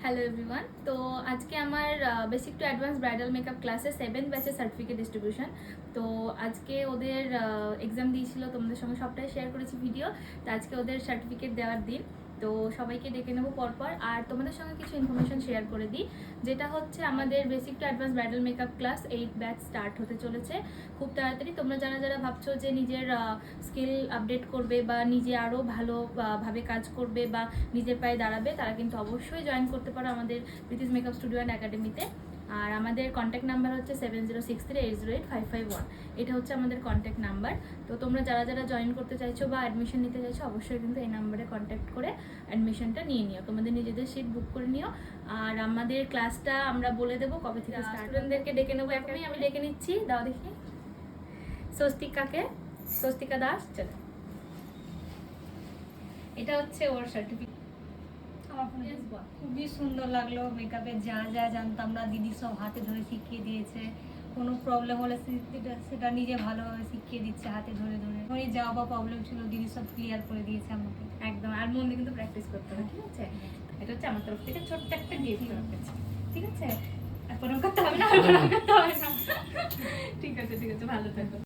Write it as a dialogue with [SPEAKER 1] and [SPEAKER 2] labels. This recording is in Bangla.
[SPEAKER 1] Hello everyone. তো আজকে আমার basic to advance bridal makeup ক্লাসে 7th ব্যাচের সার্টিফিকেট ডিস্ট্রিবিউশন। তো আজকে ওদের এক্সাম দিয়েছিল, তোমাদের সঙ্গে সবটাই শেয়ার করেছি ভিডিও। তো আজকে ওদের সার্টিফিকেট দেওয়ার দিন, তো সবাইকে ডেকে নেবো পরপর। আর তোমাদের সঙ্গে কিছু ইনফরমেশন শেয়ার করে দিই, যেটা হচ্ছে আমাদের basic to advance bridal makeup class 8 batch start হতে চলেছে খুব তাড়াতাড়ি। তোমরা যারা যারা ভাবছো যে নিজের স্কিল আপডেট করবে বা নিজে আরও ভালোভাবে কাজ করবে বা নিজের পায়ে দাঁড়াবে, তারা কিন্তু অবশ্যই জয়েন করতে পারো আমাদের প্রীতিস মেকআপ স্টুডিও অ্যান্ড একাডেমিতে। আর আমাদের কন্ট্যাক্ট নাম্বার হচ্ছে 7063808551। এটা হচ্ছে আমাদের কন্ট্যাক্ট নাম্বার। তো তোমরা যারা যারা জয়েন করতে চাইছো বা অ্যাডমিশন নিতে চাইছো, অবশ্যই কিন্তু এই নাম্বারে কন্ট্যাক্ট করে অ্যাডমিশনটা নিয়ে নিও, তোমাদের নিজেদের সিট বুক করে নিও। আর আমাদের ক্লাসটা আমরা বলে দেবো কবে থেকে স্টুডেন্টদেরকে ডেকে নেবো। এখনই আমি ডেকে নিচ্ছি, দাও দেখি স্বস্তিকা দাস। চলো, এটা হচ্ছে ওর সার্টিফিকেট।
[SPEAKER 2] খুবই সুন্দর লাগলো। মেকআপের যা যা জানতাম না দিদি সব হাতে ধরে শিখিয়ে দিয়েছে। কোনো প্রবলেম হলে সেটা নিজে ভালোভাবে শিখিয়ে দিচ্ছে হাতে ধরে ধরে। ওই যা বা প্রবলেম ছিল দিদি সব ক্লিয়ার করে দিয়েছে আমাকে।
[SPEAKER 1] একদম, আর মন দিয়ে কিন্তু প্র্যাকটিস করতে হবে, ঠিক আছে? এটা হচ্ছে আমার তরফ থেকে ছোট্ট একটা গিফট তোমার কাছে, ঠিক আছে? আর প্রণাম করতে হবে না, ঠিক আছে, ভালো থাকো।